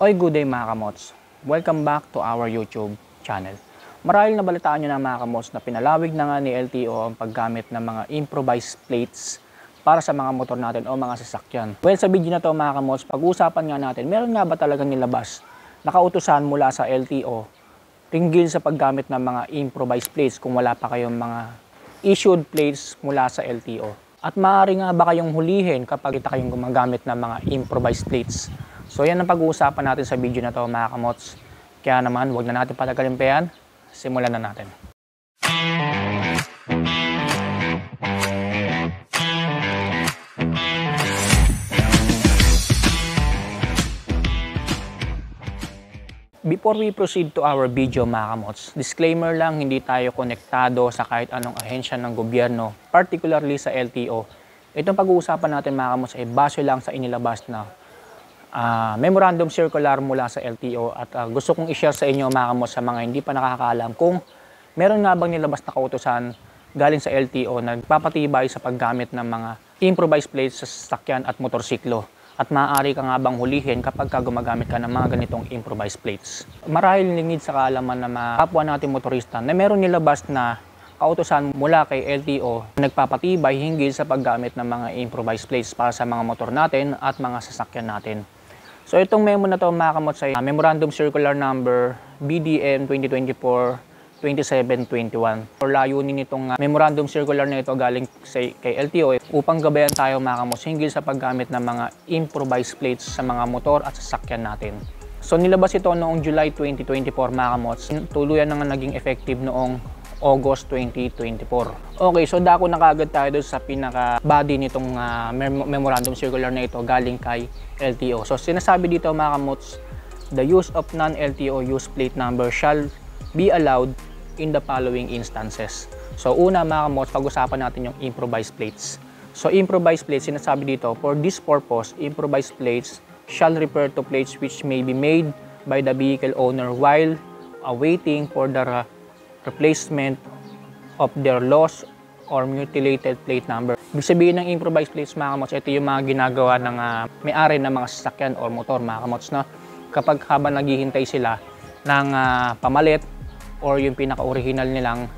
Oy, good day mga kamots. Welcome back to our YouTube channel. Marahil nabalitaan nyo na mga kamots na pinalawig na nga ni LTO ang paggamit ng mga improvised plates para sa mga motor natin o mga sasakyan. Well, sa video na to mga kamots, pag-uusapan nga natin, meron nga ba talagang nilabas na kautusan mula sa LTO ringgil sa paggamit ng mga improvised plates kung wala pa kayong mga issued plates mula sa LTO? At maaari nga ba kayong hulihin kapag kita kayong gumagamit ng mga improvised plates? So yan ang pag-uusapan natin sa video na to mga kamots. Kaya naman, huwag na natin patagalimpihan. Simulan na natin. Before we proceed to our video mga kamots, disclaimer lang, hindi tayo konektado sa kahit anong ahensya ng gobyerno, particularly sa LTO. Itong pag-uusapan natin mga kamots ay base lang sa inilabas na memorandum circular mula sa LTO at gusto kong i-share sa inyo mga kamots sa mga hindi pa nakakaalam kung meron nga bang nilabas na kautusan galing sa LTO na nagpapatibay sa paggamit ng mga improvised plates sa sasakyan at motorsiklo. At maaari ka nga bang hulihin kapag gumagamit ka ng mga ganitong improvised plates. Marahil lingid sa kaalaman ng mga kapwa natin motorista na meron nilabas na kautusan mula kay LTO na nagpapatibay hinggil sa paggamit ng mga improvised plates para sa mga motor natin at mga sasakyan natin. So itong memo na to mga kamots ay Memorandum Circular Number BDM 2024-2721. Or layunin nitong Memorandum Circular na ito galing kay LTO upang gabayan tayo mga kamots hinggil sa paggamit ng mga improvised plates sa mga motor at sasakyan natin. So nilabas ito noong July 2024 mga kamots. Tuluyan na nga naging effective noong August 2024. Okay, so dako na kagad tayo doon sa pinaka-body nitong Memorandum Circular na ito galing kay LTO. So sinasabi dito mga kamots, the use of non-LTO use plate number shall be allowed in the following instances. So una mga kamots, pag-usapan natin yung improvised plates. So improvised plates, sinasabi dito, for this purpose, improvised plates shall refer to plates which may be made by the vehicle owner while awaiting for the replacement of their lost or mutilated plate number. Ibig sabihin ng improvised plates mga kamots, ito yung mga ginagawa ng may-ari ng mga sasakyan or motor mga kamots, no? Kapag habang naghihintay sila ng pamalit or yung pinaka-original nilang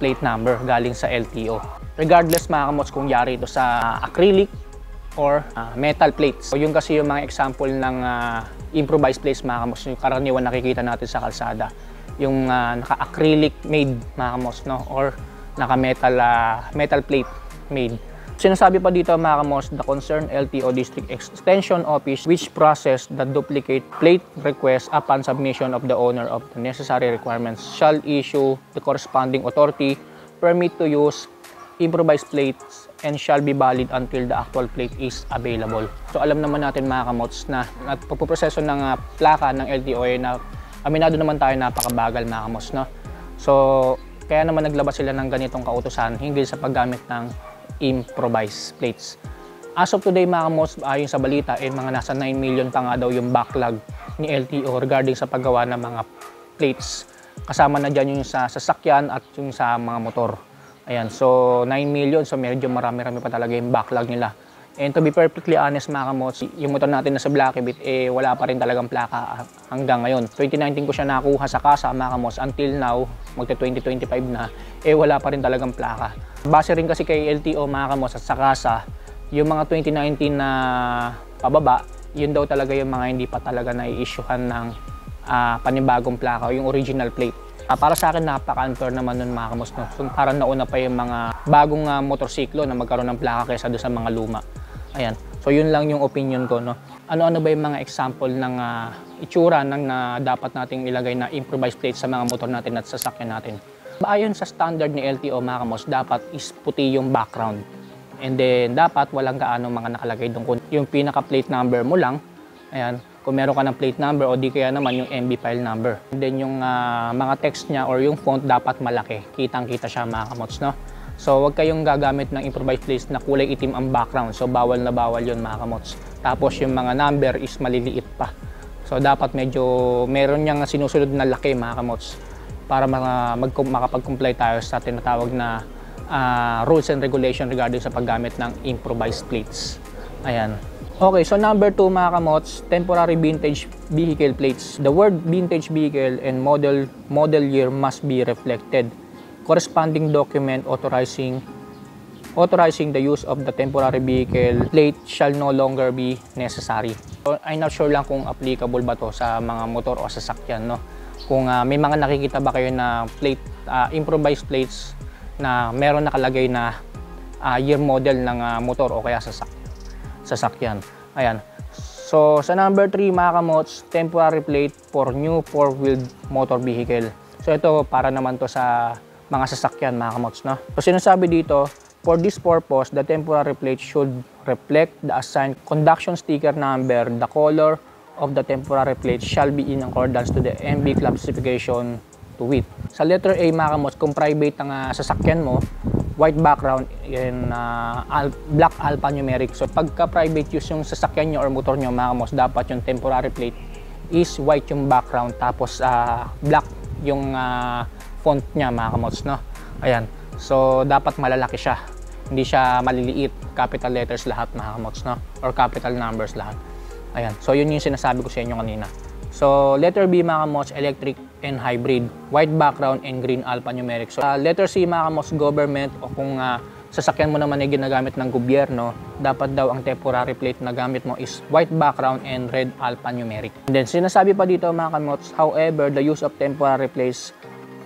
plate number galing sa LTO. Regardless mga kamots kung yari ito sa acrylic or metal plates. So, yung kasi yung mga example ng improvised plates mga kamots, yung karaniwan nakikita natin sa kalsada. Yung naka-acrylic made mga kamots, no? Or naka-metal plate made. Sinasabi pa dito mga kamots, the concerned LTO District Extension Office which process the duplicate plate request upon submission of the owner of the necessary requirements shall issue the corresponding authority permit to use improvised plates and shall be valid until the actual plate is available. So alam naman natin mga kamots na at pagpuproseso ng plaka ng LTO ay na aminado naman tayo napakabagal mga kamots, no? So kaya naman naglabas sila ng ganitong kautusan hinggil sa paggamit ng improvised plates. As of today mga kamots, ayon sa balita, mga nasa 9 million pa nga daw yung backlog ni LTO regarding sa paggawa ng mga plates. Kasama na dyan yung sa sasakyan at yung sa mga motor. Ayan, so 9 million, so medyo marami-rami pa talaga yung backlog nila. And to be perfectly honest mga kamots, yung motor natin na sa Blackibit, wala pa rin talagang plaka hanggang ngayon. 2019 ko siya nakuha sa kasa mga kamots, until now, magta-2025 na, wala pa rin talagang plaka. Base rin kasi kay LTO mga kamots at sa kasa, yung mga 2019 na pababa, yun daw talaga yung mga hindi pa talaga na-i-issuehan ng panibagong plaka o yung original plate. Para sa akin, napaka-unfair naman nun mga kamots, no? So, parang nauna pa yung mga bagong motorsiklo na magkaroon ng plaka kaysa doon sa mga luma. Ayan. So yun lang yung opinion ko, no. Ano-ano ba yung mga example ng itsura ng dapat nating ilagay na improvised plates sa mga motor natin at sasakyan natin. Ayon sa standard ni LTO mga kamots, dapat is puti yung background. And then dapat walang gaano mga nakalagay doon. Yung pinaka plate number mo lang, ayan, kung meron ka ng plate number o di kaya naman yung MB file number. And then yung mga text niya or yung font dapat malaki. Kitang-kita siya mga kamots, no. So wag kayong gagamit ng improvised plates na kulay itim ang background. So bawal na bawal yun mga kamots. Tapos yung mga number is maliliit pa. So dapat medyo meron niyang sinusunod na laki mga kamots para makapag-comply tayo sa tinatawag na rules and regulation regarding sa paggamit ng improvised plates. Ayan. Okay, so number 2 mga kamots, temporary vintage vehicle plates. The word vintage vehicle and model year must be reflected. Corresponding document authorizing the use of the temporary vehicle plate shall no longer be necessary. So, I'm not sure lang kung applicable ba to sa mga motor o sasakyan, no? Kung may mga nakikita ba kayo na plate, improvised plates na meron nakalagay na year model ng motor o kaya sasakyan. Ayan. So, sa number 3 mga kamots, temporary plate for new 4-wheeled motor vehicle. So, ito para naman to sa mga sasakyan mga kamots, no? So, sinasabi dito, for this purpose, the temporary plate should reflect the assigned conduction sticker number. The color of the temporary plate shall be in accordance to the MB classification to it. Sa letter A mga kamots, kung private ang sasakyan mo, white background and black alphanumeric. So pagka private use yung sasakyan nyo or motor nyo mga kamots, dapat yung temporary plate is white yung background tapos black yung font niya mga kamots, no? Ayan. So dapat malalaki siya. Hindi siya maliliit. Capital letters lahat mga kamots, no? Or capital numbers lahat. Ayan. So yun yung sinasabi ko sa inyo kanina. So, letter B mga kamots, electric and hybrid, white background and green alphanumeric. So, letter C mga kamots, government o kung sasakyan mo naman ay ginagamit ng gobyerno, dapat daw ang temporary plate na gamit mo is white background and red alphanumeric. And then, sinasabi pa dito mga kamots, however, the use of temporary plates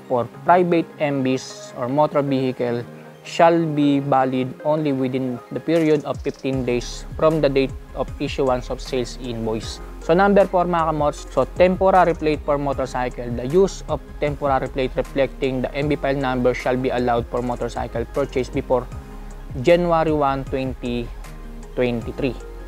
for private MBs or motor vehicle shall be valid only within the period of 15 days from the date of issuance of sales invoice. So number 4 mga kamots, so temporary plate for motorcycle. The use of temporary plate reflecting the MB file number shall be allowed for motorcycle purchased before January 1, 2023.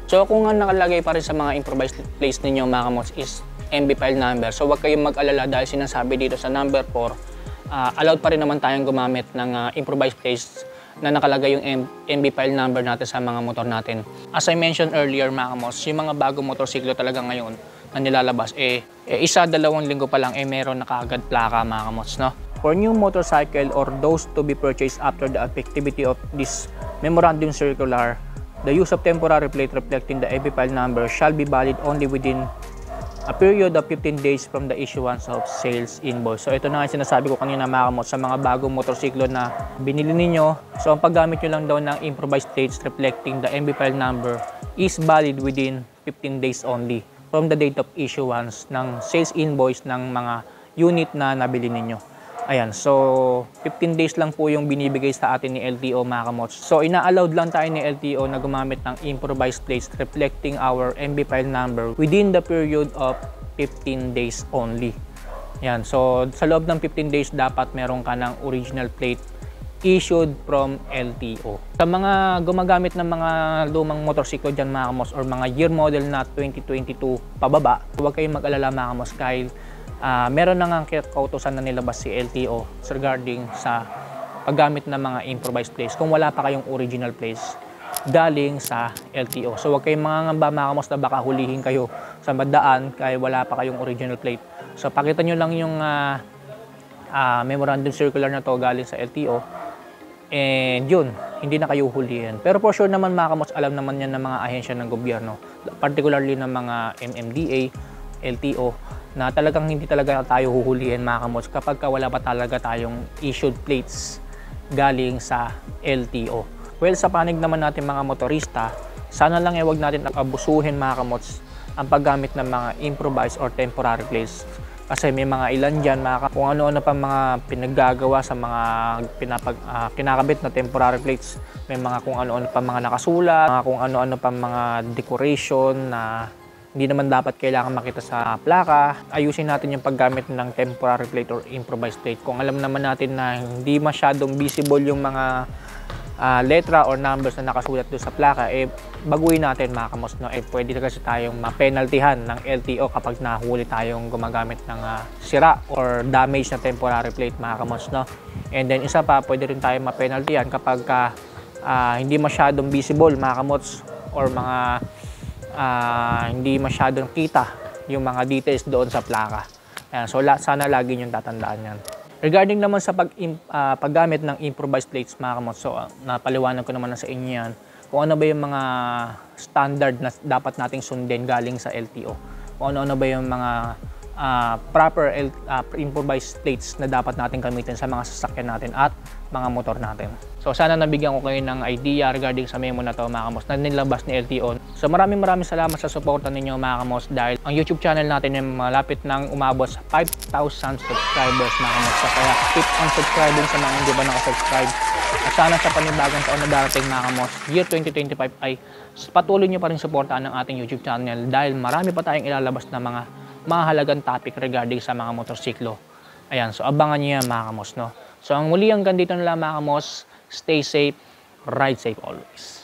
So kung ang nakalagay pa rin sa mga improvised plates ninyo mga kamots is MB file number, so huwag kayong mag-alala dahil sinasabi dito sa number 4, allowed pa rin naman tayong gumamit ng improvised plates na nakalagay yung MB file number natin sa mga motor natin. As I mentioned earlier mga kamots, yung mga bagong motorsiklo talaga ngayon na nilalabas, isa-dalawang linggo pa lang meron na kaagad plaka mga kamots, no? For new motorcycle or those to be purchased after the effectivity of this memorandum circular, the use of temporary plate reflecting the MB file number shall be valid only within a period of 15 days from the issuance of sales invoice. So ito na nga sinasabi ko kanina mga kamots, sa mga bagong motorsiklo na binili ninyo. So ang paggamit nyo lang daw ng improvised plates reflecting the MB file number is valid within 15 days only from the date of issuance ng sales invoice ng mga unit na nabili ninyo. Ayan, so 15 days lang po yung binibigay sa atin ni LTO mga kamots. So ina-allowed lang tayo ni LTO na gumamit ng improvised plates reflecting our MB file number within the period of 15 days only. Ayan, so sa loob ng 15 days dapat meron ka ng original plate issued from LTO. Sa mga gumagamit ng mga lumang motorsiklo dyan mga kamots or mga year model na 2022 pababa, huwag kayong mag-alala mga kamots dahil meron na nga kautosan na nilabas si LTO regarding sa paggamit ng mga improvised plates kung wala pa kayong original plates galing sa LTO. So huwag kayong mangangamba mga kamots na baka hulihin kayo sa daan kaya wala pa kayong original plate. So pakita nyo lang yung memorandum circular na to galing sa LTO and yun, hindi na kayo hulihin. Pero for sure naman mga kamots, alam naman yan ng mga ahensya ng gobyerno, particularly ng mga MMDA, LTO, na talagang hindi talaga tayo huhulihin mga kamots kapag wala pa talaga tayong issued plates galing sa LTO. Well, sa panig naman natin mga motorista, sana lang wag natin abusuhin mga kamots ang paggamit ng mga improvised or temporary plates. Kasi may mga ilan dyan, kung ano-ano pa mga pinaggagawa sa mga kinakabit na temporary plates. May mga kung ano-ano pa mga nakasulat, mga kung ano-ano pa mga decoration na hindi naman dapat kailangan makita sa plaka. Ayusin natin yung paggamit ng temporary plate or improvised plate. Kung alam naman natin na hindi masyadong visible yung mga letra or numbers na nakasulat doon sa plaka, baguhin natin mga kamos, no? Pwede na kasi tayong mapenaltihan ng LTO kapag nahuli tayong gumagamit ng sira or damage na temporary plate mga kamos, no? And then isa pa, pwede rin tayong mapenaltihan kapag hindi masyadong visible mga kamots or mga hindi masyadong kita yung mga details doon sa plaka. Ayan, so sana lagi nyo tatandaan yan. Regarding naman sa paggamit ng improvised plates mga kamots, so napaliwanag ko naman na sa inyo yan. kung ano ba yung mga standard na dapat nating sundin galing sa LTO. Kung ano-ano ba yung mga proper improvised plates na dapat natin gamitin sa mga sasakyan natin at mga motor natin. So sana nabigyan ko kayo ng idea regarding sa memo na to mga kamos na nilabas ni LTO. So maraming salamat sa suporta ninyo mga kamos dahil ang YouTube channel natin ay malapit nang umabot sa 5,000 subscribers mga kamos. So kaya keep on subscribing sa mga hindi ba nakasubscribe. At sana sa panibagong taon na darating mga kamos, year 2025 ay patuloy nyo pa rin suportaan ng ating YouTube channel dahil marami pa tayong ilalabas na mga mahalagang topic regarding sa mga motorsiklo. Ayan, so abangan niyo yan mga kamos, no? So ang muli hanggang dito na lang mga kamos, stay safe, ride safe always.